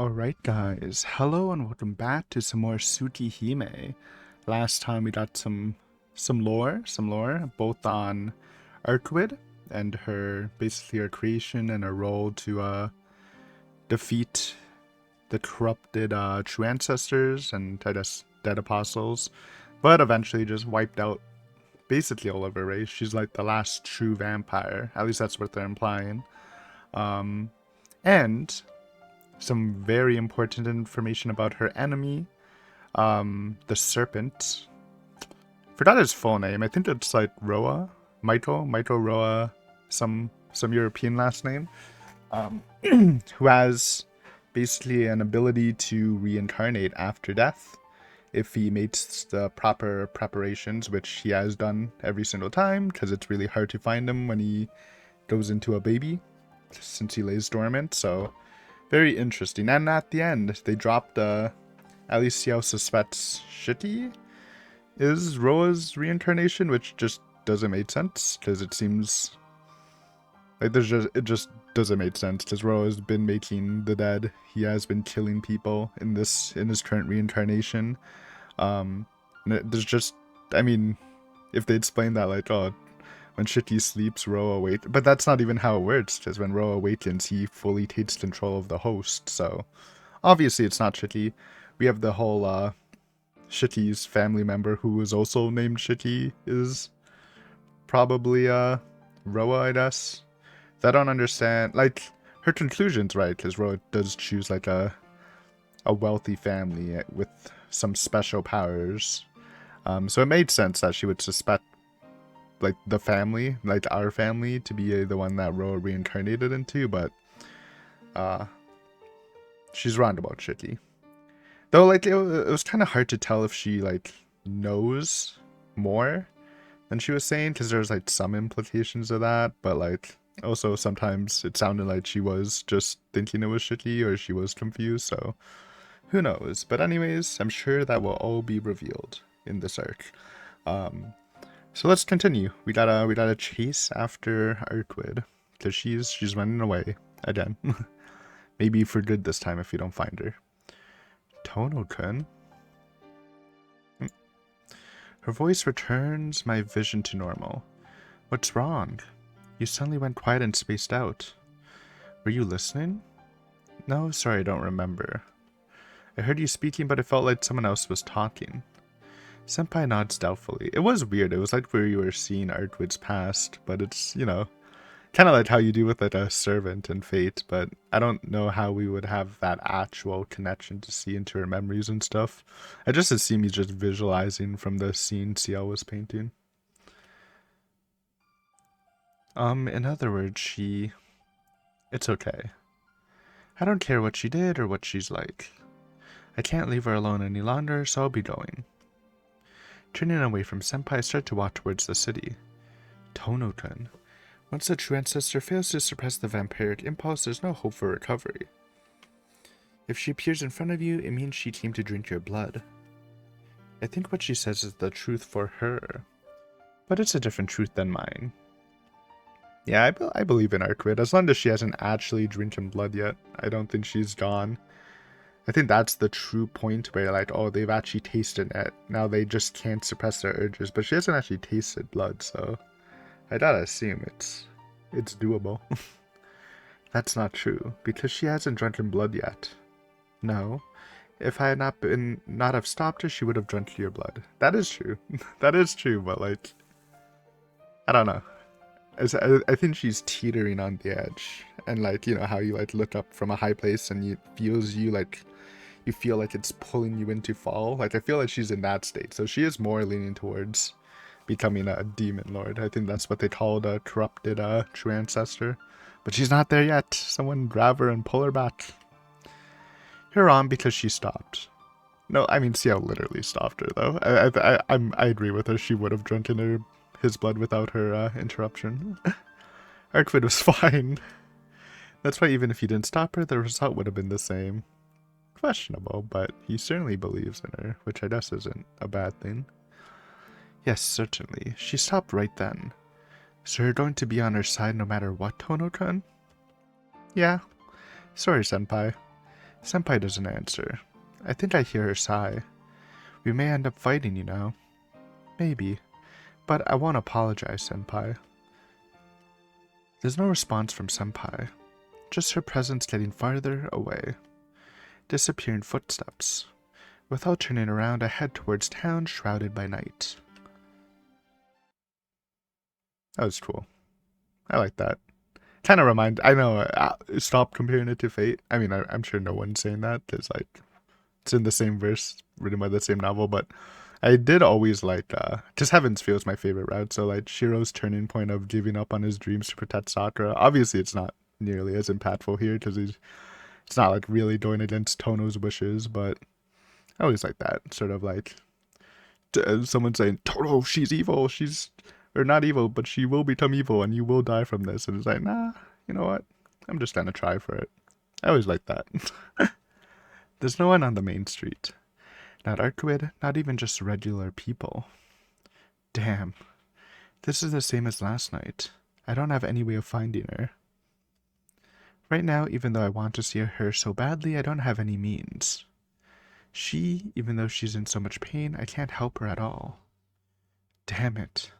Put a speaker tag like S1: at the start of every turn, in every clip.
S1: Alright guys, hello and welcome back to some more Tsukihime. Last time we got some lore, both on Arcwid and basically her creation and her role to defeat the corrupted true ancestors and I guess dead apostles, but eventually just wiped out basically all of her race. She's like the last true vampire, at least that's what they're implying. And some very important information about her enemy, the serpent. Forgot his full name. I think it's like Roa, Michael Roa, some European last name, who has basically an ability to reincarnate after death if he makes the proper preparations, which he has done every single time, because it's really hard to find him when he goes into a baby, since he lays dormant, so very interesting. And at the end, they dropped, Alicia suspects Shitty is Roa's reincarnation, which just doesn't make sense, because it seems like it just doesn't make sense, because Roa has been making the dead. He has been killing people in his current reincarnation. There's just, I mean, if they explain that, like, oh, when Shitty sleeps, Roa awakens. But that's not even how it works, because when Roa awakens, he fully takes control of the host. So, obviously it's not Shitty. We have the whole, Shitty's family member who is also named Shitty is probably, Roa, I guess. I don't understand. Like, her conclusion's right, because Roa does choose, like, a wealthy family with some special powers. So it made sense that she would suspect like the family, like our family, to be the one that Roa reincarnated into, but she's wrong about Shitty. Though, like, it was kind of hard to tell if she, like, knows more than she was saying, because there's, like, some implications of that, but, like, also sometimes it sounded like she was just thinking it was Shitty, or she was confused, so who knows. But anyways, I'm sure that will all be revealed in this arc. So let's continue. We gotta chase after Arcwid, because she's running away again. Maybe for good this time if we don't find her. Tono-kun? Her voice returns my vision to normal. What's wrong? You suddenly went quiet and spaced out. Were you listening? No, sorry, I don't remember. I heard you speaking, but it felt like someone else was talking. Senpai nods doubtfully. It was weird. It was like where you were seeing Artwood's past, but it's, you know, kind of like how you do with like a servant and Fate, but I don't know how we would have that actual connection to see into her memories and stuff. I just assume he's just visualizing from the scene CL was painting. In other words, it's okay. I don't care what she did or what she's like. I can't leave her alone any longer, so I'll be going. Turning away from Senpai, I start to walk towards the city. Tono-kun. Once the true ancestor fails to suppress the vampiric impulse, there's no hope for recovery. If she appears in front of you, it means she came to drink your blood. I think what she says is the truth for her, but it's a different truth than mine. Yeah, I believe in Arcwid. As long as she hasn't actually drinking blood yet, I don't think she's gone. I think that's the true point where, like, oh, they've actually tasted it. Now they just can't suppress their urges. But she hasn't actually tasted blood, so I gotta assume it's doable. That's not true, because she hasn't drunken blood yet. No. If I had not have stopped her, she would have drunk your blood. That is true. That is true, but, like, I don't know. I think she's teetering on the edge. And, like, you know, how you, like, look up from a high place and it feels you, like, you feel like it's pulling you into fall. Like, I feel like she's in that state. So she is more leaning towards becoming a demon lord. I think that's what they called a corrupted true ancestor. But she's not there yet. Someone grab her and pull her back. You're on because she stopped. No, I mean, Ciel literally stopped her, though. I agree with her. She would have drunken his blood without her interruption. Arcwid was fine. That's why even if he didn't stop her, the result would have been the same. Questionable, but he certainly believes in her, which I guess isn't a bad thing. Yes, certainly. She stopped right then. So you're going to be on her side no matter what, Tono-kun? Yeah. Sorry, senpai. Senpai doesn't answer. I think I hear her sigh. We may end up fighting, you know. Maybe. But I won't apologize, Senpai. There's no response from Senpai. Just her presence getting farther away. Disappearing footsteps. Without turning around, I head towards town shrouded by night. That was cool. I like that. Kind of I know, stop comparing it to Fate. I mean, I'm sure no one's saying that. It's like, it's in the same verse, written by the same novel, but I did always like, just Heaven's Feel is my favorite route, so like, Shiro's turning point of giving up on his dreams to protect Sakura. Obviously, it's not nearly as impactful here, because it's not like really going against Tono's wishes, but I always like that, sort of like, someone saying, Tono, she's evil, or not evil, but she will become evil and you will die from this. And it's like, nah, you know what? I'm just gonna try for it. I always like that. There's no one on the main street. Not Arcuid, not even just regular people. Damn. This is the same as last night. I don't have any way of finding her. Right now, even though I want to see her so badly, I don't have any means. She, even though she's in so much pain, I can't help her at all. Damn it.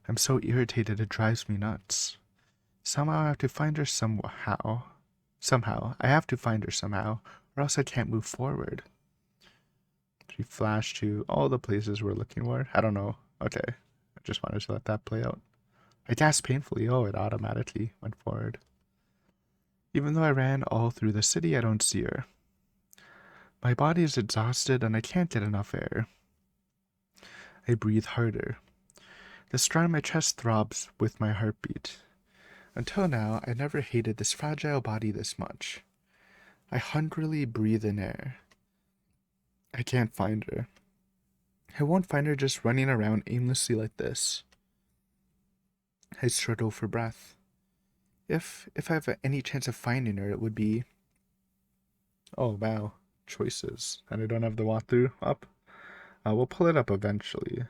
S1: I'm so irritated it drives me nuts. Somehow I have to find her somehow. I have to find her somehow, or else I can't move forward. She flashed to all the places we're looking for. I don't know. Okay. I just wanted to let that play out. I gasped painfully. Oh, it automatically went forward. Even though I ran all through the city, I don't see her. My body is exhausted and I can't get enough air. I breathe harder. The straw in my chest throbs with my heartbeat. Until now, I never hated this fragile body this much. I hungrily breathe in air. I can't find her. I won't find her just running around aimlessly like this. I struggle for breath. If I have any chance of finding her, it would be... Oh, wow. Choices. And I don't have the walkthrough up? We'll pull it up eventually.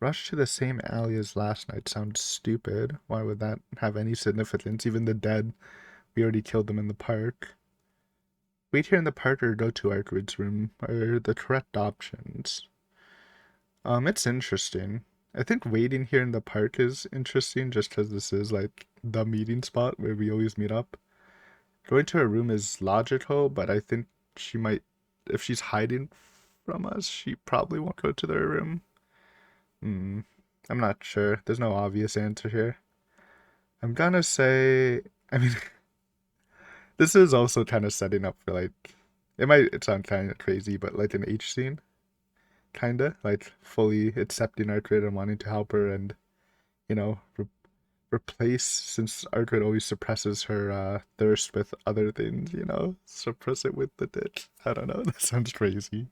S1: Rush to the same alley as last night sounds stupid. Why would that have any significance? Even the dead, we already killed them in the park. Wait here in the park or go to Arcwood's room are the correct options. It's interesting. I think waiting here in the park is interesting just because this is like the meeting spot where we always meet up. Going to her room is logical, but I think she might, if she's hiding from us, she probably won't go to their room. I'm not sure. There's no obvious answer here. I'm gonna say, I mean, this is also kind of setting up for like, it might sound kind of crazy, but like an H scene. Kinda. Like fully accepting Arcrid and wanting to help her and, you know, replace, since Arcrid always suppresses her thirst with other things, you know, suppress it with the dick. I don't know. That sounds crazy.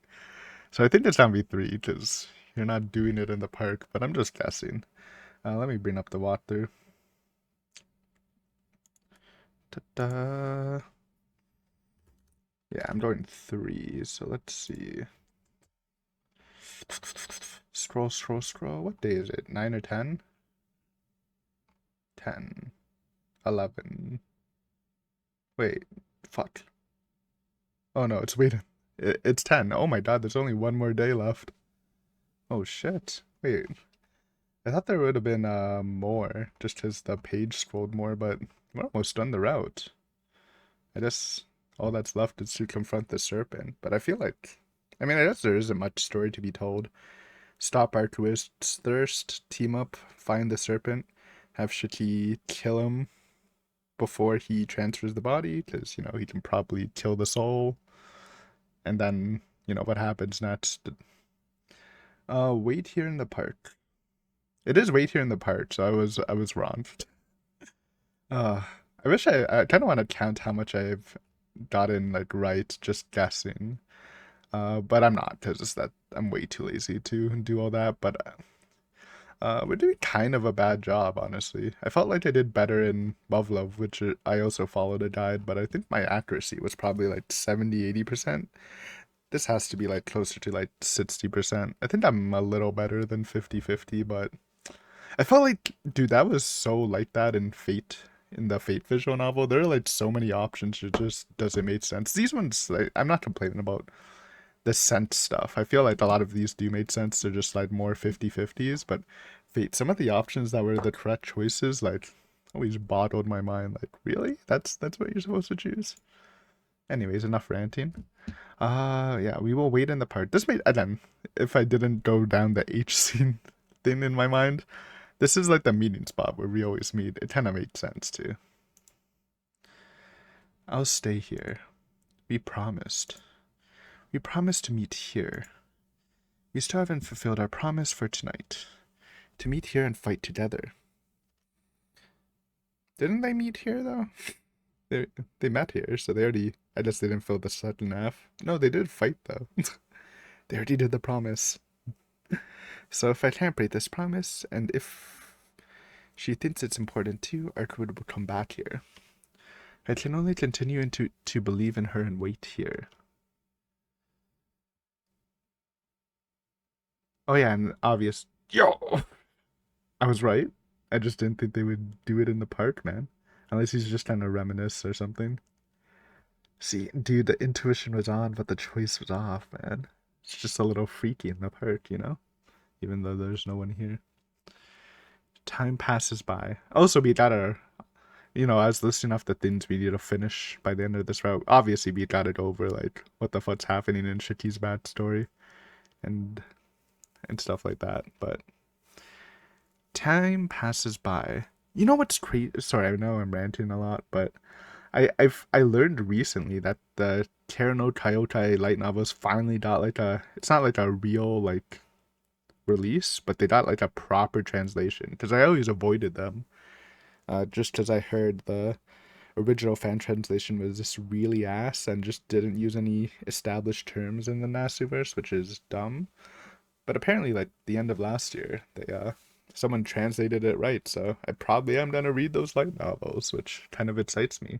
S1: So I think it's gonna be 3 because you're not doing it in the park, but I'm just guessing. Let me bring up the walkthrough. Ta-da. Yeah, I'm going 3, so let's see. Scroll. What day is it? 9 or 10? 10. 11. Wait, fuck. Oh no, it's 10. Oh my god, there's only one more day left. Oh shit. Wait. I thought there would have been more, just because the page scrolled more, but we're almost done the route. I guess all that's left is to confront the serpent, but I feel like, I mean, I guess there isn't much story to be told. Stop Arcuist's thirst, team up, find the serpent, have Shiki kill him before he transfers the body, because, you know, he can probably kill the soul, and then, you know, what happens next. Wait here in the park. It is wait here in the park, so I was wrong. I wish I kind of want to count how much I've gotten like right just guessing. But I'm not because that I'm way too lazy to do all that. But we're doing kind of a bad job, honestly. I felt like I did better in Love, which I also followed a guide, but I think my accuracy was probably like 70-80%. This has to be like closer to like 60%. I think I'm a little better than 50-50, but I felt like, dude, that was so like that in Fate in the Fate visual novel. There are like so many options, it just doesn't make sense. These ones, like, I'm not complaining about the sense stuff. I feel like a lot of these do make sense. They're just like more 50-50s, but Fate, some of the options that were the correct choices, like, always boggled my mind. Like, really? That's what you're supposed to choose? Anyways, enough ranting. Yeah, we will wait in the park. This made, again, if I didn't go down the H scene thing in my mind, this is like the meeting spot where we always meet. It kind of made sense too. I'll stay here. We promised. We promised to meet here. We still haven't fulfilled our promise for tonight. To meet here and fight together. Didn't they meet here though? They met here, so they already, I guess they didn't fill the second half. No, they did fight though. They already did the promise. So if I can't break this promise, and if she thinks it's important too, Arkwood will come back here. I can only continue to believe in her and wait here. Oh yeah, and obvious. Yo! I was right. I just didn't think they would do it in the park, man. Unless he's just trying to reminisce or something. See, dude, the intuition was on, but the choice was off, man. It's just a little freaky in the park, you know? Even though there's no one here. Time passes by. Also, we gotta, I was listing off the things we need to finish by the end of this route. Obviously, we gotta go over, like, what the fuck's happening in Shiki's backstory. And stuff like that, but time passes by. You know what's crazy? Sorry, I know I'm ranting a lot, but I learned recently that the Kara no Kyokai light novels finally got like it's not like a real like release, but they got like a proper translation, because I always avoided them, just because I heard the original fan translation was just really ass and just didn't use any established terms in the Nasuverse, which is dumb. But apparently, like, the end of last year, they someone translated it right, so I probably am gonna read those light novels, which kind of excites me.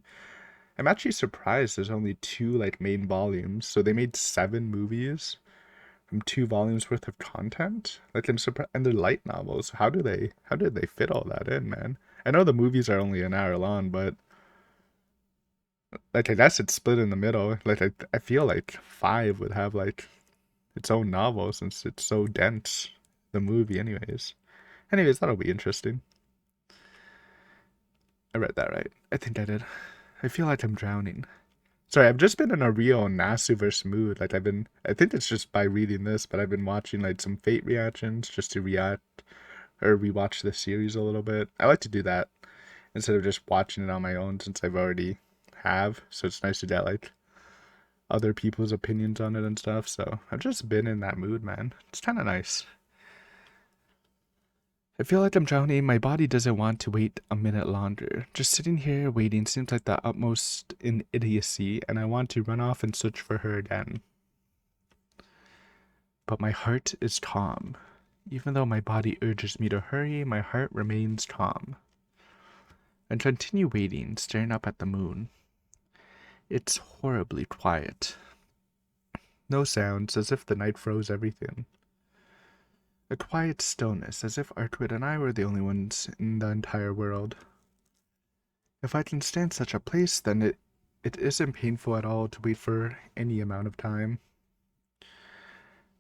S1: I'm actually surprised there's only two, like, main volumes, so they made 7 movies from 2 volumes worth of content? Like, I'm surprised, and they're light novels. How did they fit all that in, man? I know the movies are only an hour long, but, like, I guess it's split in the middle. Like, I feel like 5 would have, like, its own novel since it's so dense, the movie anyways. Anyways, that'll be interesting. I read that right. I think I did. I feel like I'm drowning. Sorry, I've just been in a real Nasuverse mood. Like, I think it's just by reading this, but I've been watching like some Fate reactions just to react or rewatch the series a little bit. I like to do that instead of just watching it on my own, since I've already have. So it's nice to get like other people's opinions on it and stuff. So I've just been in that mood, man. It's kind of nice. I feel like I'm drowning. My body doesn't want to wait a minute longer. Just sitting here waiting seems like the utmost in idiocy, and I want to run off and search for her again. But my heart is calm. Even though my body urges me to hurry, my heart remains calm. I continue waiting, staring up at the moon. It's horribly quiet. No sounds, as if the night froze everything. A quiet stillness, as if Artwid and I were the only ones in the entire world. If I can stand such a place, then it isn't painful at all to wait for any amount of time.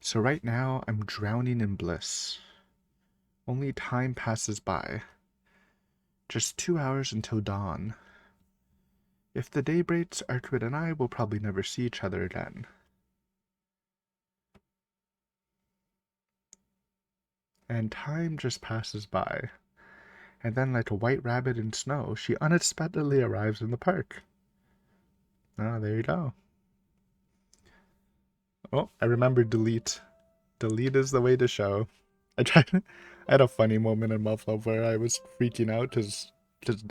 S1: So right now, I'm drowning in bliss. Only time passes by. Just 2 hours until dawn. If the day breaks, Artwid and I will probably never see each other again. And time just passes by. And then, like a white rabbit in snow, she unexpectedly arrives in the park. Ah, there you go. Oh, I remember delete. Delete is the way to show. I had a funny moment in Muffled where I was freaking out because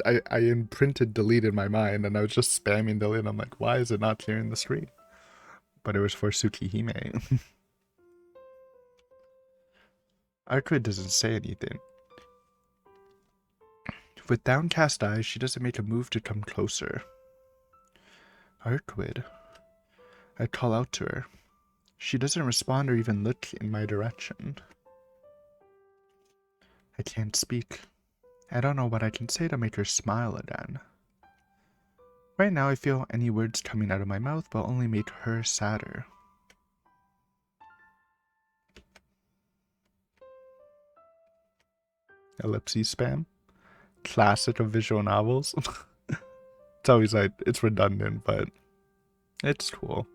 S1: I imprinted delete in my mind and I was just spamming delete. I'm like, why is it not clearing the screen? But it was for Tsukihime. Artwid doesn't say anything. With downcast eyes, she doesn't make a move to come closer. Artwid. I call out to her. She doesn't respond or even look in my direction. I can't speak. I don't know what I can say to make her smile again. Right now I feel any words coming out of my mouth will only make her sadder. Ellipses spam. Classic of visual novels. It's always like, it's redundant, but it's cool.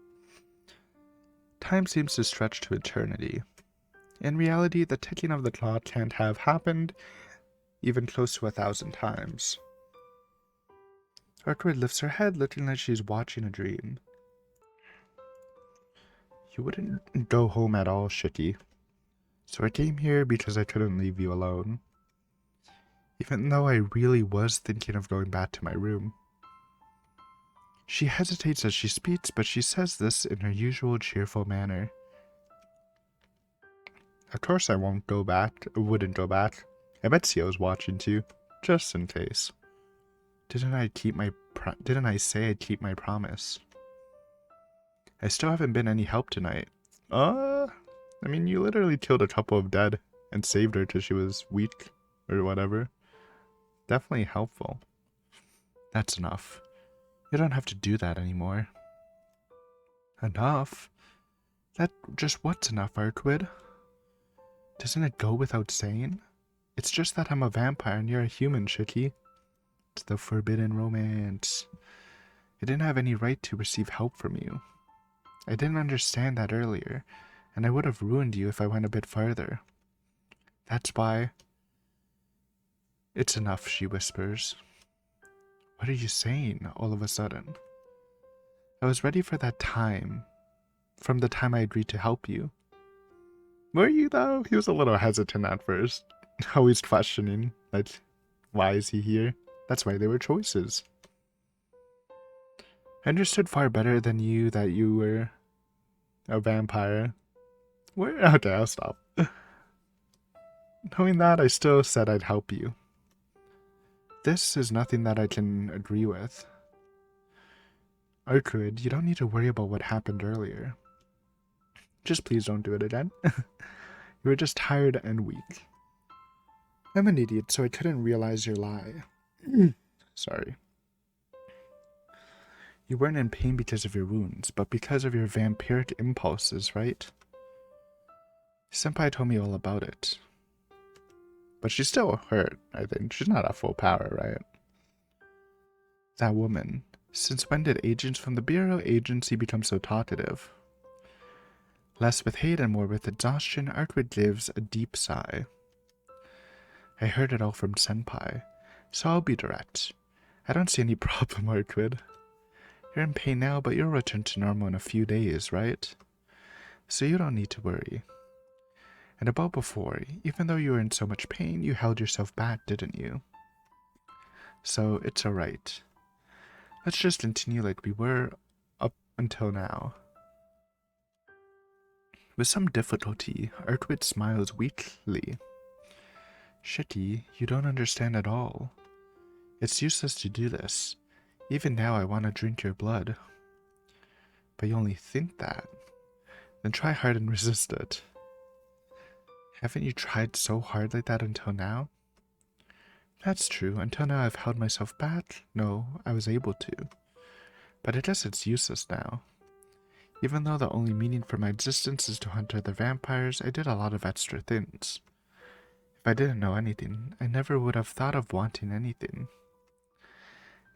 S1: Time seems to stretch to eternity. In reality, the ticking of the clock can't have happened even close to 1,000 times. Arkward lifts her head, looking like she's watching a dream. You wouldn't go home at all, Shiki. So I came here because I couldn't leave you alone. Even though I really was thinking of going back to my room. She hesitates as she speaks, but she says this in her usual cheerful manner. Of course I wouldn't go back. I bet Sio's watching too, just in case. Didn't I say I'd keep my promise? I still haven't been any help tonight. I mean, you literally killed a couple of dead and saved her till she was weak or whatever. Definitely helpful. That's enough. You don't have to do that anymore. Enough? That just what's enough, Arkwid? Doesn't it go without saying? It's just that I'm a vampire and you're a human, Shiki. It's the forbidden romance. I didn't have any right to receive help from you. I didn't understand that earlier, and I would have ruined you if I went a bit further. That's why... It's enough, she whispers. What are you saying, all of a sudden? I was ready for that time, from the time I agreed to help you. Were you, though? He was a little hesitant at first, always questioning, like, why is he here? That's why there were choices. I understood far better than you that you were a vampire. Okay, I'll stop. Knowing that, I still said I'd help you. This is nothing that I can agree with. Arkwid, you don't need to worry about what happened earlier. Just please don't do it again. You were just tired and weak. I'm an idiot, so I couldn't realize your lie. Sorry. You weren't in pain because of your wounds, but because of your vampiric impulses, right? Senpai told me all about it. But she's still hurt, I think. She's not at full power, right? That woman. Since when did agents from the Bureau Agency become so talkative? Less with hate and more with exhaustion, Arkwid gives a deep sigh. I heard it all from Senpai, so I'll be direct. I don't see any problem, Arkwid. You're in pain now, but you'll return to normal in a few days, right? So you don't need to worry. And about before, even though you were in so much pain, you held yourself back, didn't you? So it's alright. Let's just continue like we were up until now. With some difficulty, Arkwid smiles weakly. Shiki, you don't understand at all. It's useless to do this. Even now I want to drink your blood. But you only think that. Then try hard and resist it. Haven't you tried so hard like that until now? That's true. Until now I've held myself back. No, I was able to. But I guess it's useless now. Even though the only meaning for my existence is to hunt other vampires, I did a lot of extra things. If I didn't know anything, I never would have thought of wanting anything.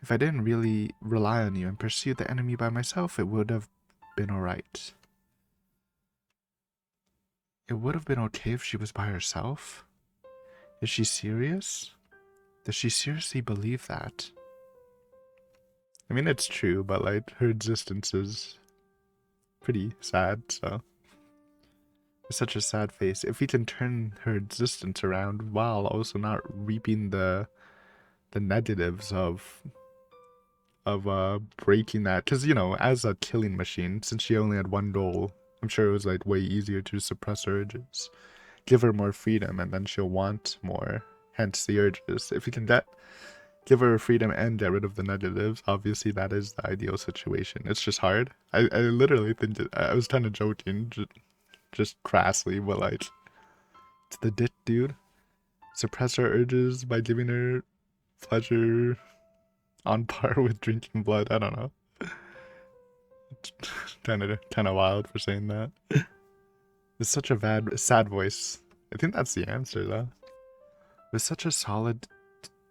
S1: If I didn't really rely on you and pursue the enemy by myself, it would have been alright. It would have been okay if she was by herself? Is she serious? Does she seriously believe that? I mean, it's true, but like, her existence is pretty sad, so. It's such a sad face. If we can turn her existence around while also not reaping the negatives of breaking that, because, you know, as a killing machine, since she only had one goal, I'm sure it was like way easier to suppress urges, give her more freedom, and then she'll want more, hence the urges. If you can give her freedom and get rid of the negatives, obviously that is the ideal situation. It's just hard. I literally think that I was kind of joking, just crassly, but like, it's the dick, dude. suppress her urges by giving her pleasure on par with drinking blood. I don't know. It's kind of wild for saying that. It's such a sad voice. I think that's the answer, though. With such a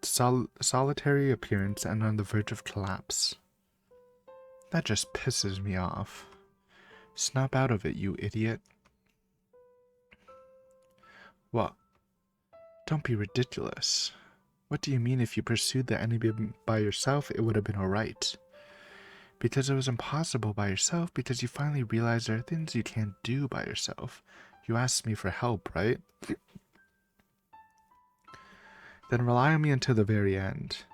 S1: solitary appearance and on the verge of collapse. That just pisses me off. Snap out of it, you idiot. What? Don't be ridiculous. What do you mean if you pursued the enemy by yourself, it would have been alright? Because it was impossible by yourself, because you finally realized there are things you can't do by yourself. You asked me for help, right? Then rely on me until the very end.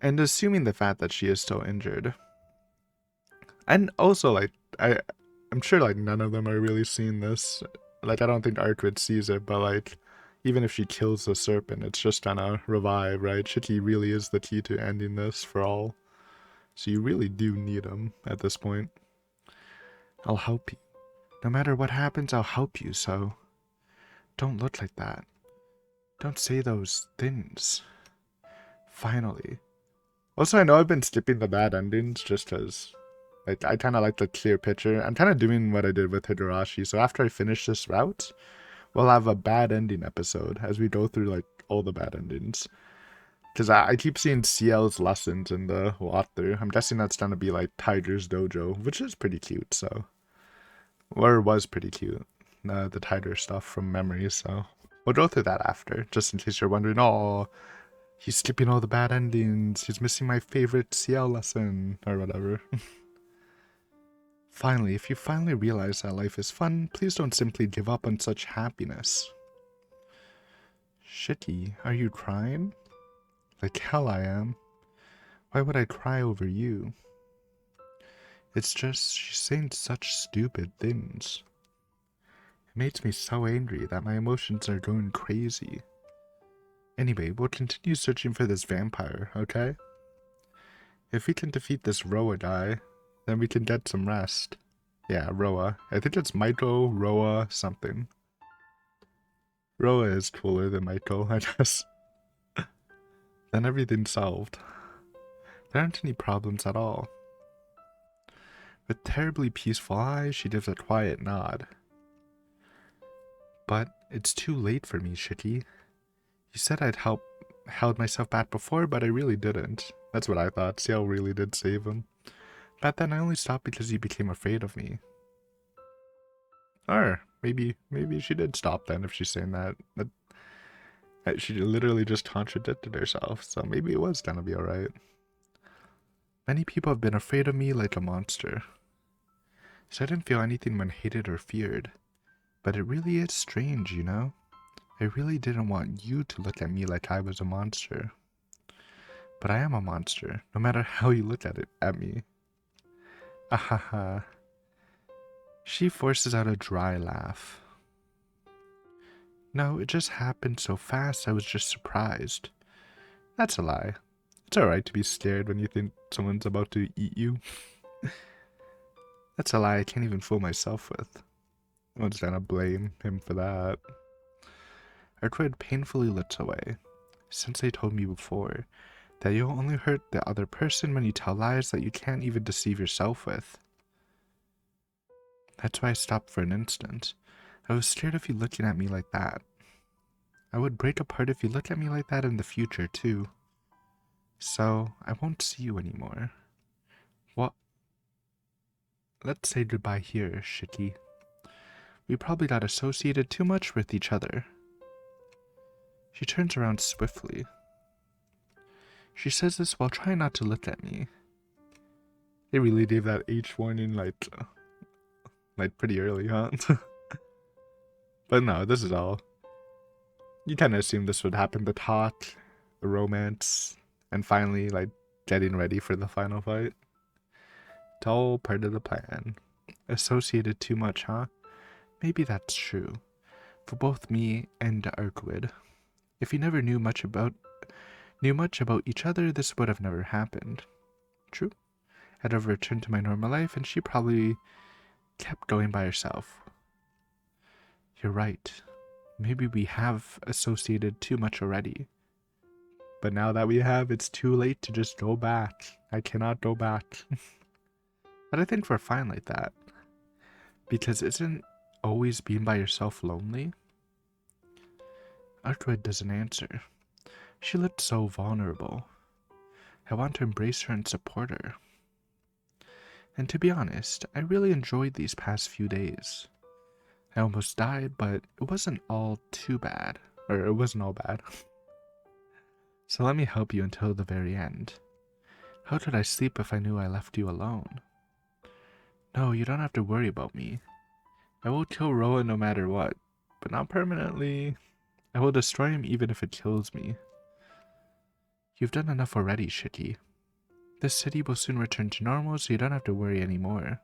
S1: And assuming the fact that she is still injured. And also, like, I'm sure, like, none of them are really seeing this. Like, I don't think Arkwood sees it, but, like, even if she kills the serpent, it's just gonna revive, right? Shiki really is the key to ending this for all. So you really do need him at this point. I'll help you. No matter what happens, I'll help you, so don't look like that. Don't say those things. Finally. Also, I know I've been skipping the bad endings just because, like, I kind of like the clear picture. I'm kind of doing what I did with Higurashi, so after I finish this route, we'll have a bad ending episode as we go through, like, all the bad endings. Because I keep seeing CL's lessons in the walkthrough. I'm guessing that's going to be, like, Tiger's Dojo, which is pretty cute, so. Or was pretty cute. The Tiger stuff from memory, so. We'll go through that after, just in case you're wondering, oh, he's skipping all the bad endings, he's missing my favorite CL lesson, or whatever. Finally, if you finally realize that life is fun, please don't simply give up on such happiness. Shitty, are you crying? Like hell I am. Why would I cry over you? It's just, she's saying such stupid things. It makes me so angry that my emotions are going crazy. Anyway, we'll continue searching for this vampire, okay? If we can defeat this Roa guy, then we can get some rest. Yeah, Roa. I think it's Maiko, Roa, something. Roa is cooler than Maiko, I guess. Then everything's solved. There aren't any problems at all. With terribly peaceful eyes, she gives a quiet nod. But it's too late for me, Shiki. You said I'd held myself back before, but I really didn't. That's what I thought. Ciel really did save him. But then I only stopped because you became afraid of me. Or maybe she did stop then if she's saying that. She literally just contradicted herself, so maybe it was gonna be alright. Many people have been afraid of me like a monster. So I didn't feel anything when hated or feared. But it really is strange, you know? I really didn't want you to look at me like I was a monster. But I am a monster, no matter how you look at me. Ahaha. She forces out a dry laugh. No, it just happened so fast I was just surprised. That's a lie. It's alright to be scared when you think someone's about to eat you. That's a lie I can't even fool myself with. No one's gonna blame him for that. Arkwood painfully looks away. Sensei told me before that you'll only hurt the other person when you tell lies that you can't even deceive yourself with. That's why I stopped for an instant. I was scared of you looking at me like that. I would break apart if you look at me like that in the future, too. So, I won't see you anymore. What? Let's say goodbye here, Shiki. We probably got associated too much with each other. She turns around swiftly. She says this while trying not to look at me. They really gave that H warning like pretty early, huh? But no, this is all. You kind of assumed this would happen, the talk, the romance, and finally, like, getting ready for the final fight. It's all part of the plan. Associated too much, huh? Maybe that's true. For both me and Arkwood. If you never knew much about each other, this would have never happened. True. I'd have returned to my normal life, and she probably kept going by herself. You're right. Maybe we have associated too much already. But now that we have, it's too late to just go back. I cannot go back. But I think we're fine like that. Because isn't always being by yourself lonely? Artwood doesn't answer. She looked so vulnerable. I want to embrace her and support her. And to be honest, I really enjoyed these past few days. I almost died, but it wasn't all too bad. Or it wasn't all bad. So let me help you until the very end. How could I sleep if I knew I left you alone? No, you don't have to worry about me. I will kill Roa no matter what, but not permanently. I will destroy him even if it kills me. You've done enough already, Shiki. This city will soon return to normal, so you don't have to worry anymore.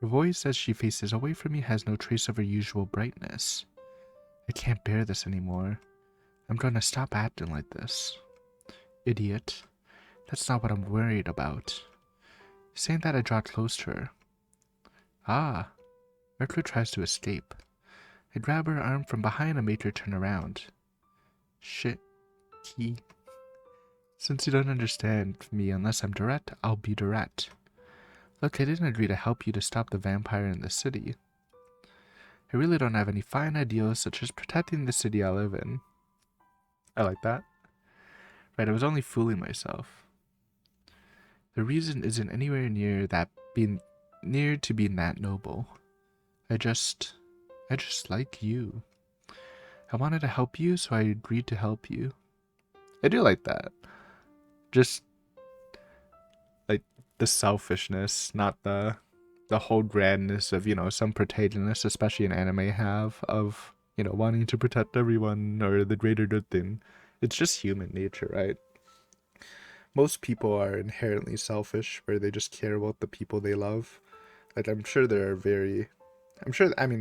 S1: Her voice as she faces away from me has no trace of her usual brightness. I can't bear this anymore. I'm gonna stop acting like this. Idiot. That's not what I'm worried about. Saying that, I draw close to her. Ah. Mercury tries to escape. I grab her arm from behind and make her turn around. Shit. Since you don't understand me unless I'm direct, I'll be direct. Look, I didn't agree to help you to stop the vampire in the city. I really don't have any fine ideals such as protecting the city I live in. I like that. Right, I was only fooling myself. The reason isn't anywhere near to being that noble. I just like you. I wanted to help you, so I agreed to help you. I do like that. Just like the selfishness, not the whole grandness of, some protagonists, especially in anime, have of, wanting to protect everyone or the greater good thing. It's just human nature, right? Most people are inherently selfish, where they just care about the people they love. Like, I mean,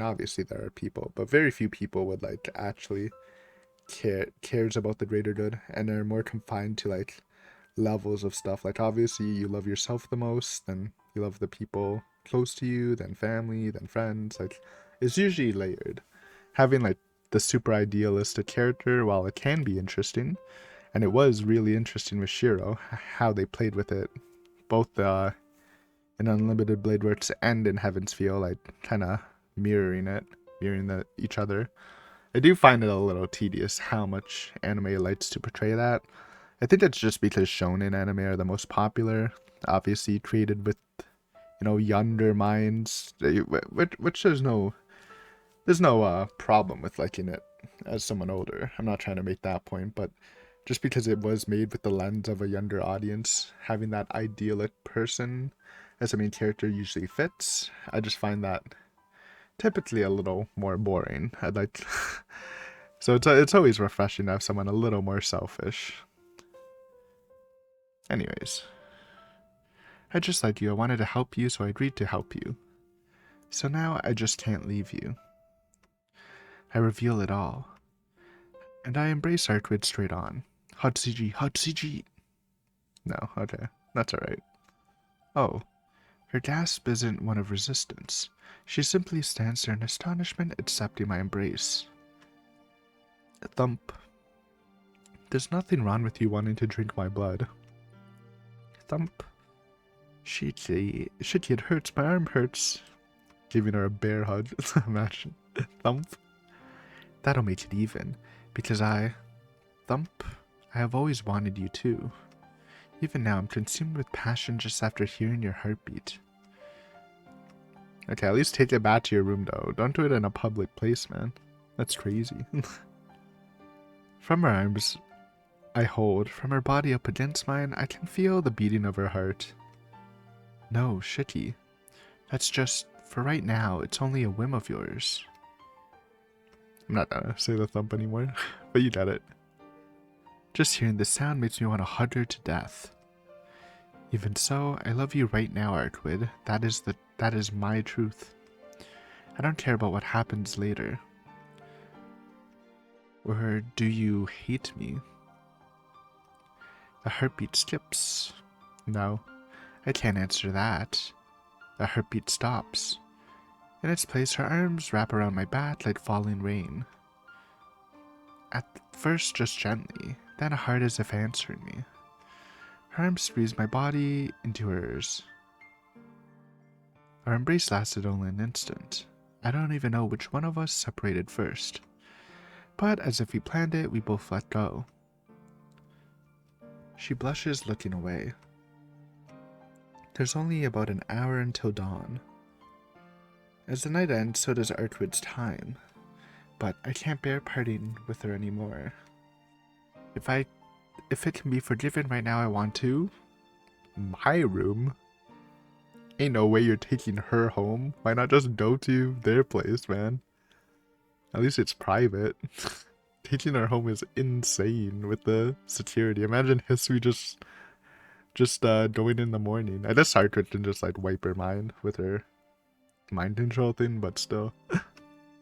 S1: obviously there are people, but very few people would, like, actually cares about the greater good, and are more confined to, like, levels of stuff. Like, obviously you love yourself the most, then you love the people close to you, then family, then friends. Like, it's usually layered. Having, like, the super idealistic character, while it can be interesting, and it was really interesting with Shiro, how they played with it, both in Unlimited Blade Works and in Heaven's Feel, like, kind of mirroring each other. I do find it a little tedious how much anime likes to portray that. I think it's just because shonen anime are the most popular, obviously created with, younger minds, which there's no problem with liking it as someone older. I'm not trying to make that point, but just because it was made with the lens of a younger audience, having that idyllic person as a main character usually fits. I just find that typically a little more boring. I'd like so it's always refreshing to have someone a little more selfish. Anyways, I just like you. I wanted to help you, so I agreed to help you. So now I just can't leave you. I reveal it all. And I embrace Artwood straight on. Hotsuji, Hotsuji! No, okay. That's alright. Oh. Her gasp isn't one of resistance. She simply stands there in astonishment, accepting my embrace. A thump. There's nothing wrong with you wanting to drink my blood. Thump. Shiki, it hurts. My arm hurts. Giving her a bear hug. Imagine. Thump. That'll make it even. Because Thump. I have always wanted you too. Even now, I'm consumed with passion just after hearing your heartbeat. Okay, at least take it back to your room, though. Don't do it in a public place, man. That's crazy. From her arms I hold, from her body up against mine, I can feel the beating of her heart. No, Shiki. That's just, for right now, it's only a whim of yours. I'm not gonna say the thump anymore, but you get it. Just hearing the sound makes me want to hug her to death. Even so, I love you right now, Artwood. That is my truth. I don't care about what happens later. Or do you hate me? The heartbeat skips. No, I can't answer that. The heartbeat stops. In its place, her arms wrap around my back like falling rain. At first just gently, then hard as if answering me. Her arms squeezed my body into hers. Our embrace lasted only an instant. I don't even know which one of us separated first. But as if we planned it, we both let go. She blushes, looking away. There's only about an hour until dawn. As the night ends, so does Arkwood's time. But I can't bear parting with her anymore. If it can be forgiven right now, I want to. My room? Ain't no way you're taking her home. Why not just go to their place, man? At least it's private. Taking her home is insane with the security. Imagine history just going in the morning. I guess Sarkrit can just like wipe her mind with her mind control thing, but still.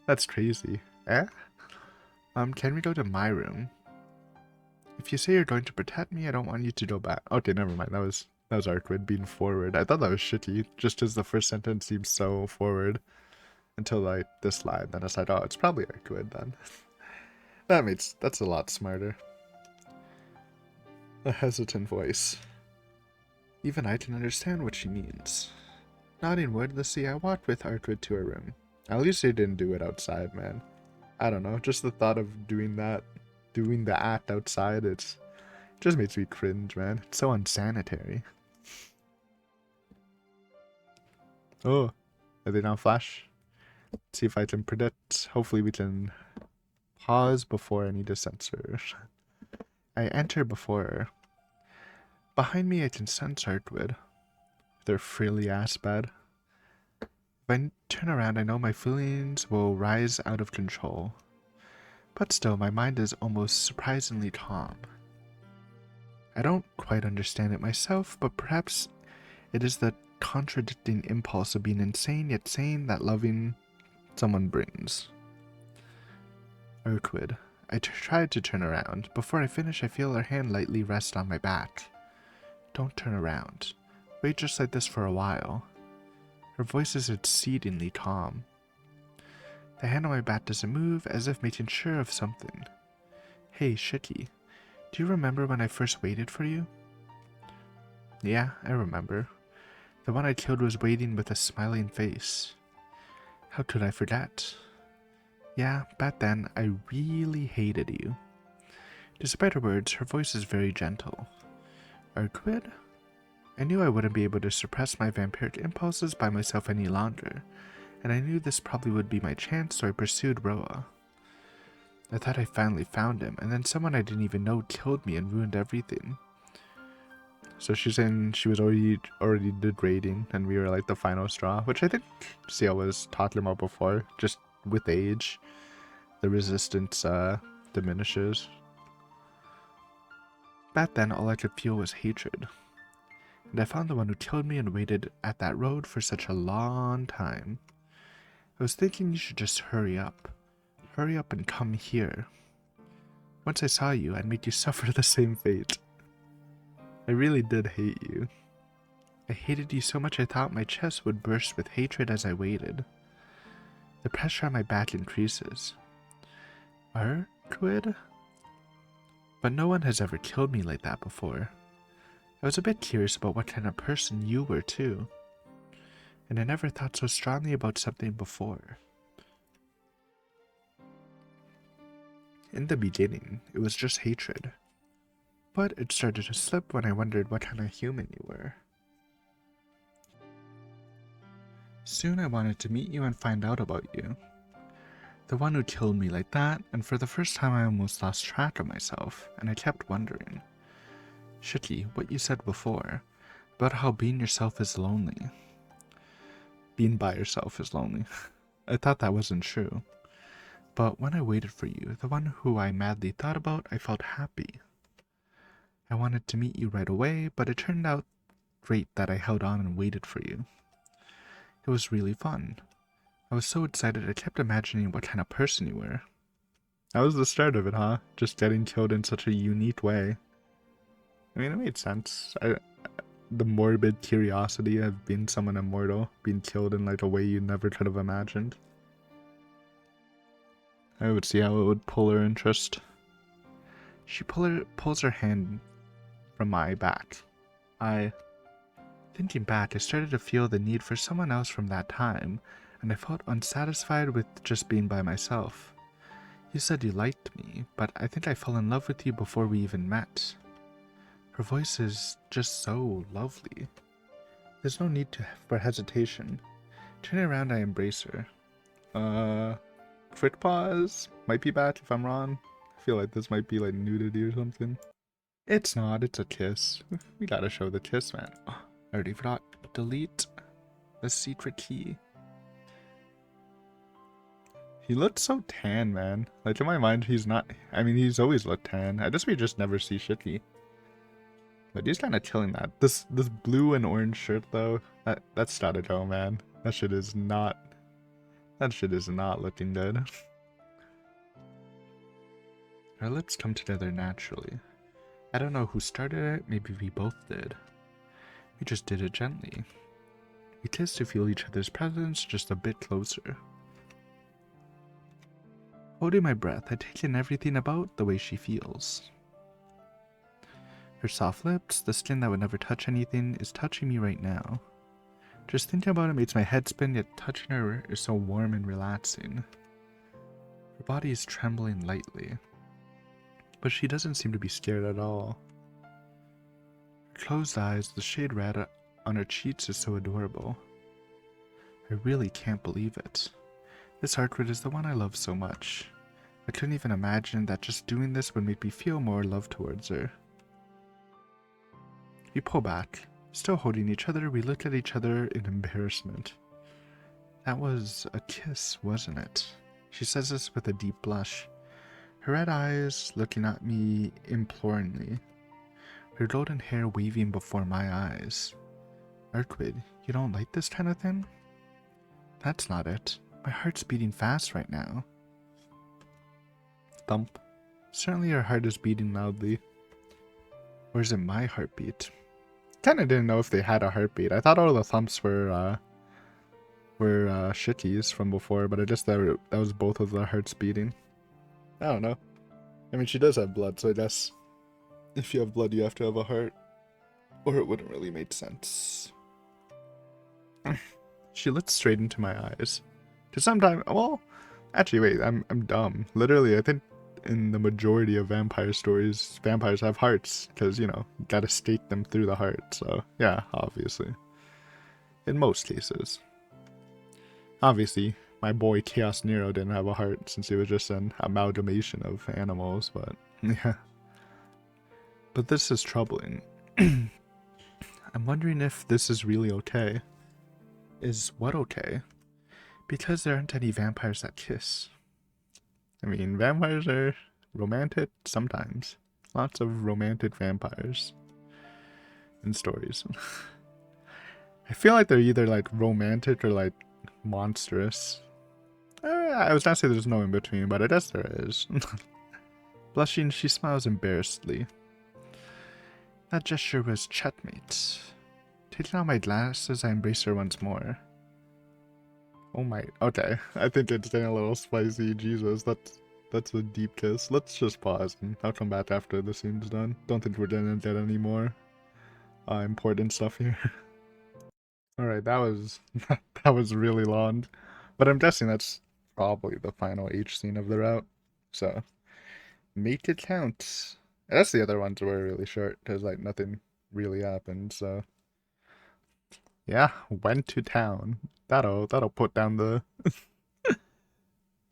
S1: That's crazy. Eh? Can we go to my room? If you say you're going to protect me, I don't want you to go back. Okay, never mind. That was Arkwood being forward. I thought that was shitty, just as the first sentence seems so forward. Until like this line, then it's like, oh, it's probably Arkwood then. That's a lot smarter. A hesitant voice. Even I can understand what she means. Nodding wordlessly, I walked with Arkwood to her room. At least they didn't do it outside, man. I don't know, just the thought of doing the act outside, it just makes me cringe, man. It's so unsanitary. Oh, are they now flash? Let's see if I can predict. Hopefully we can pause before I need to censor. I enter before her. Behind me I can sense Arkwood. Their frilly ass bed. If I turn around, I know my feelings will rise out of control. But still, my mind is almost surprisingly calm. I don't quite understand it myself, but perhaps it is the contradicting impulse of being insane yet sane that loving someone brings. Arkwood. I tried to turn around. Before I finish, I feel her hand lightly rest on my back. Don't turn around. Wait just like this for a while. Her voice is exceedingly calm. The hand on my back doesn't move, as if making sure of something. Hey, Shiki. Do you remember when I first waited for you? Yeah, I remember. The one I killed was waiting with a smiling face. How could I forget? Yeah, back then, I really hated you. Despite her words, her voice is very gentle. Arkwood? I knew I wouldn't be able to suppress my vampiric impulses by myself any longer, and I knew this probably would be my chance, so I pursued Roa. I thought I finally found him, and then someone I didn't even know killed me and ruined everything. So she's saying she was already degrading, and we were like the final straw, which I think Sia was talking about before. Just with age, the resistance diminishes. Back then, all I could feel was hatred. And I found the one who killed me and waited at that road for such a long time. I was thinking you should just hurry up. Hurry up and come here. Once I saw you, I'd make you suffer the same fate. I really did hate you. I hated you so much I thought my chest would burst with hatred as I waited. The pressure on my back increases. Arkwood? But no one has ever killed me like that before. I was a bit curious about what kind of person you were too. And I never thought so strongly about something before. In the beginning, it was just hatred. But it started to slip when I wondered what kind of human you were. Soon I wanted to meet you and find out about you. The one who killed me like that, and for the first time I almost lost track of myself, and I kept wondering. Shiki, what you said before, about how being yourself is lonely. Being by yourself is lonely. I thought that wasn't true. But when I waited for you, the one who I madly thought about, I felt happy. I wanted to meet you right away, but it turned out great that I held on and waited for you. It was really fun. I was so excited I kept imagining what kind of person you were. That was the start of it, huh? Just getting killed in such a unique way. I mean, it made sense. The morbid curiosity of being someone immortal, being killed in like a way you never could have imagined. I would see how it would pull her interest. She pulls her hand from my back. Thinking back, I started to feel the need for someone else from that time, and I felt unsatisfied with just being by myself. You said you liked me, but I think I fell in love with you before we even met. Her voice is just so lovely. There's no need for hesitation. Turning around, I embrace her. Quick pause. Might be bad if I'm wrong. I feel like this might be like nudity or something. It's not, it's a kiss. We gotta show the kiss, man. Oh, I already forgot. Delete the secret key. He looked so tan, man. Like, in my mind, he's not. I mean, he's always looked tan. I guess we just never see shitty. But he's kind of killing that. This blue and orange shirt, though, that's gotta go, man. That shit is not looking good. Our lips come together naturally. I don't know who started it, maybe we both did. We just did it gently. We kissed to feel each other's presence just a bit closer. Holding my breath, I take in everything about the way she feels. Her soft lips, the skin that would never touch anything, is touching me right now. Just thinking about it makes my head spin, yet touching her is so warm and relaxing. Her body is trembling lightly, but she doesn't seem to be scared at all. Her closed eyes, the shade red on her cheeks is so adorable. I really can't believe it. This Artwood is the one I love so much. I couldn't even imagine that just doing this would make me feel more love towards her. We pull back. Still holding each other, we look at each other in embarrassment. That was a kiss, wasn't it? She says this with a deep blush. Her red eyes looking at me imploringly. Her golden hair waving before my eyes. Artwood, you don't like this kind of thing? That's not it. My heart's beating fast right now. Thump. Certainly your heart is beating loudly. Or is it my heartbeat? Kinda didn't know if they had a heartbeat. I thought all the thumps were shitties from before, but I guess that was both of the hearts beating. I don't know. I mean, she does have blood, so I guess if you have blood, you have to have a heart. Or it wouldn't really make sense. She looks straight into my eyes. Well, actually, wait, I'm dumb. Literally, I think in the majority of vampire stories, vampires have hearts, because, you know, you gotta stake them through the heart, so, yeah, obviously. In most cases. Obviously, my boy Chaos Nero didn't have a heart, since he was just an amalgamation of animals, but, yeah. But this is troubling. I'm wondering if this is really okay. Is what okay? Because there aren't any vampires that kiss. I mean, vampires are romantic sometimes. Lots of romantic vampires in stories. I feel like they're either like romantic or like monstrous. I was gonna say there's no in between, but I guess there is. Blushing, she smiles embarrassedly. That gesture was checkmate. Taking out my glasses, I embrace her once more. Oh my, okay. I think it's getting a little spicy. Jesus, that's a deep kiss. Let's just pause and I'll come back after the scene's done. Don't think we're gonna get any more important stuff here. Alright, that was that was really long. But I'm guessing that's probably the final H scene of the route. So make it count. I guess the other ones were really short because like nothing really happened, so yeah, went to town. That'll put down the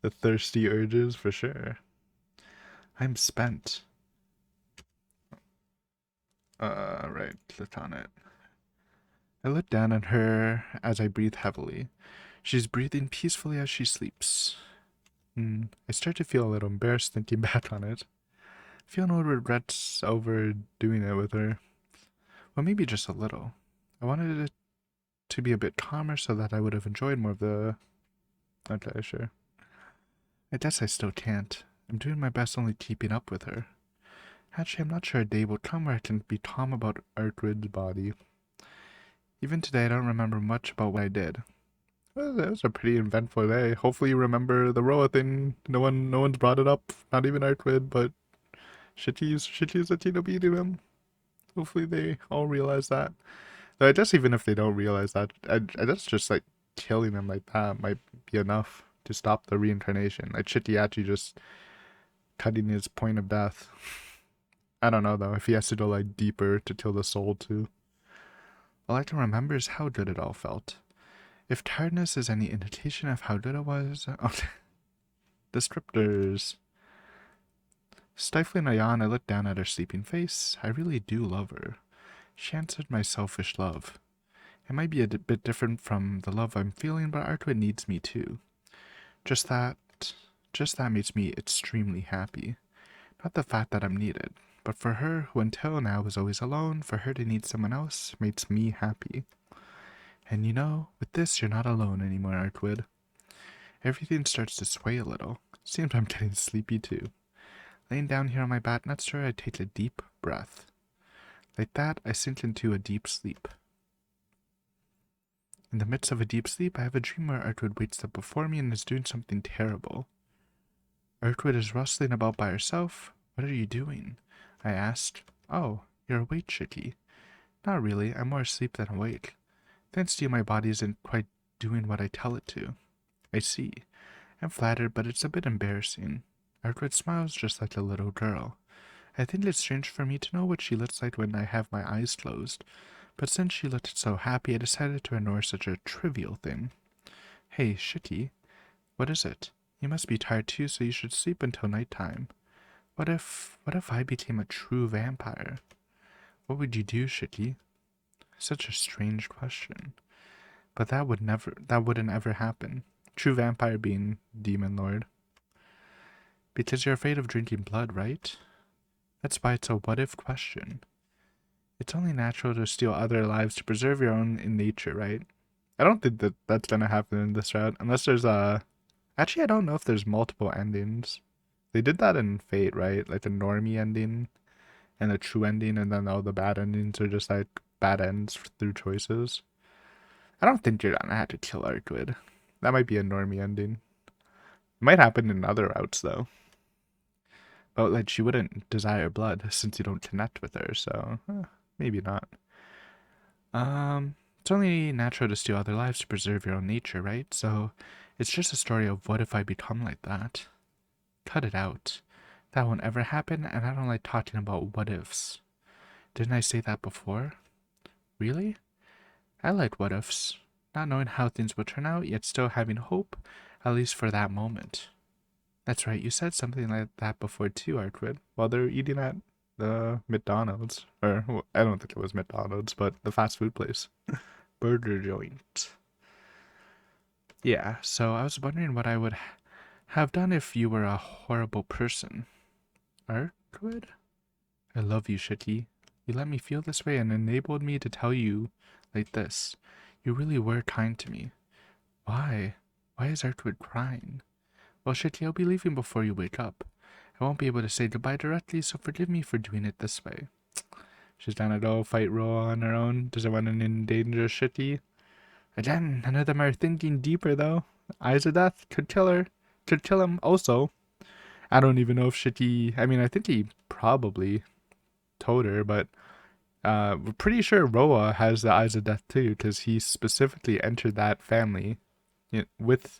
S1: the thirsty urges for sure. I'm spent. Right, click on it. I look down at her as I breathe heavily. She's breathing peacefully as she sleeps. I start to feel a little embarrassed thinking back on it. I feel no regrets over doing it with her. Well, maybe just a little. I wanted it to be a bit calmer so that I would have enjoyed more of the... Okay, sure. I guess I still can't. I'm doing my best only keeping up with her. Actually, I'm not sure a day will come where I can be calm about Artwood's body. Even today, I don't remember much about what I did. Well, it was a pretty eventful day. Hopefully you remember the Roa thing. No one's brought it up. Not even Artwood, but Shitty's a teeny beating them. Hopefully they all realize that. Though I guess even if they don't realize that, I guess just like killing them like that might be enough to stop the reincarnation. Like Shitty actually just cutting his point of death. I don't know though, if he has to go like deeper to kill the soul too. All I can remember is how good it all felt. If tiredness is any indication of how good it was, okay. Descriptors. Stifling a yawn, I looked down at her sleeping face. I really do love her. She answered my selfish love. It might be a bit different from the love I'm feeling, but Artwood needs me too. Just that makes me extremely happy. Not the fact that I'm needed, but for her, who until now was always alone, for her to need someone else makes me happy. And you know, with this, you're not alone anymore, Artwood. Everything starts to sway a little. Seems I'm getting sleepy too. Laying down here on my back next to her, I take a deep breath. Like that, I sink into a deep sleep. In the midst of a deep sleep, I have a dream where Artwood waits up before me and is doing something terrible. Artwood is rustling about by herself. What are you doing? I asked. Oh, you're awake, Shitty. Not really, I'm more asleep than awake. Thanks to you, my body isn't quite doing what I tell it to. I see. I'm flattered, but it's a bit embarrassing. Artwood smiles just like a little girl. I think it's strange for me to know what she looks like when I have my eyes closed, but since she looked so happy, I decided to ignore such a trivial thing. Hey, Shitty, what is it? You must be tired too, so you should sleep until nighttime. What if I became a true vampire? What would you do, Shitty? Such a strange question. But that wouldn't ever happen. True vampire being demon lord. Because you're afraid of drinking blood, right? That's why it's a what-if question. It's only natural to steal other lives to preserve your own in nature, right? I don't think that that's gonna happen in this route, unless there's a... Actually, I don't know if there's multiple endings. They did that in Fate, right? Like the normie ending and a true ending, and then all the bad endings are just like bad ends through choices. I don't think you're gonna have to kill Artwood. That might be a normie ending. It might happen in other routes, though. But like, she wouldn't desire blood since you don't connect with her, so maybe not. It's only natural to steal other lives to preserve your own nature, right? So it's just a story of what if I become like that. Cut it out. That won't ever happen, and I don't like talking about what ifs. Didn't I say that before? Really? I like what ifs. Not knowing how things will turn out, yet still having hope, at least for that moment. That's right, you said something like that before too, Artwood, while they were eating at the McDonald's. Or, well, I don't think it was McDonald's, but the fast food place. Burger joint. Yeah, so I was wondering what I would have done if you were a horrible person. Artwood? I love you, Shitty. You let me feel this way and enabled me to tell you like this. You really were kind to me. Why? Why is Artwood crying? Well, Shitty, I'll be leaving before you wake up. I won't be able to say goodbye directly, so forgive me for doing it this way. She's done a go fight roll on her own. Doesn't want to endanger Shitty. Again, none of them are thinking deeper, though. Eyes of Death could kill her. Could kill him also. I don't even know if Shitty... I mean, I think he probably told her, but... we're pretty sure Roa has the Eyes of Death too, because he specifically entered that family with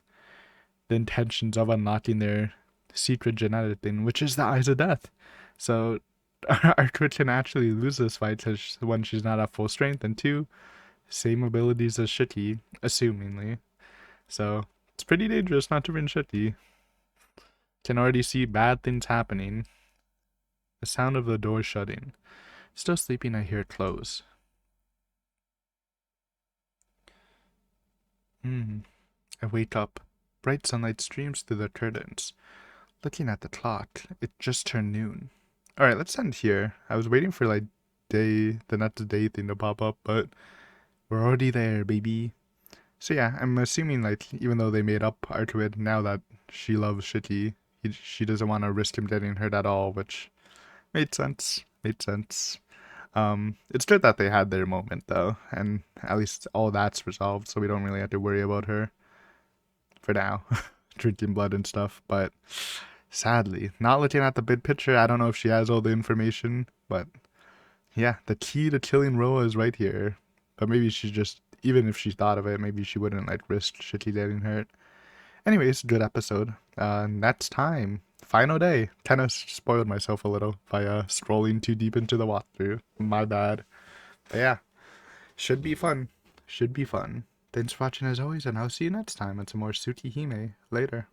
S1: the intentions of unlocking their secret genetic thing, which is the Eyes of Death. So Artwood can actually lose this fight because one, she's not at full strength, and two, same abilities as Shitty, assumingly. So it's pretty dangerous not to win Shitty. Can already see bad things happening. The sound of the door shutting. Still sleeping, I hear it close. I wake up. Bright sunlight streams through the curtains. Looking at the clock, it just turned noon. Alright, let's end here. I was waiting for like the next day thing to pop up, but we're already there, baby. So yeah, I'm assuming like even though they made up Artwood, now that she loves Shitty, she doesn't want to risk him getting hurt at all, which made sense. Made sense. It's good that they had their moment though, and at least all that's resolved, so we don't really have to worry about her for now, drinking blood and stuff. But Sadly, not looking at the big picture, I don't know if she has all the information, but yeah, the key to killing Roa is right here. But maybe she just, even if she thought of it, maybe she wouldn't like risk Shiki getting hurt. Anyways, good episode. Next time, final day. Kind of spoiled myself a little by scrolling too deep into the walkthrough. My bad. But yeah, should be fun. Should be fun. Thanks for watching as always, and I'll see you next time at some more Tsukihime later.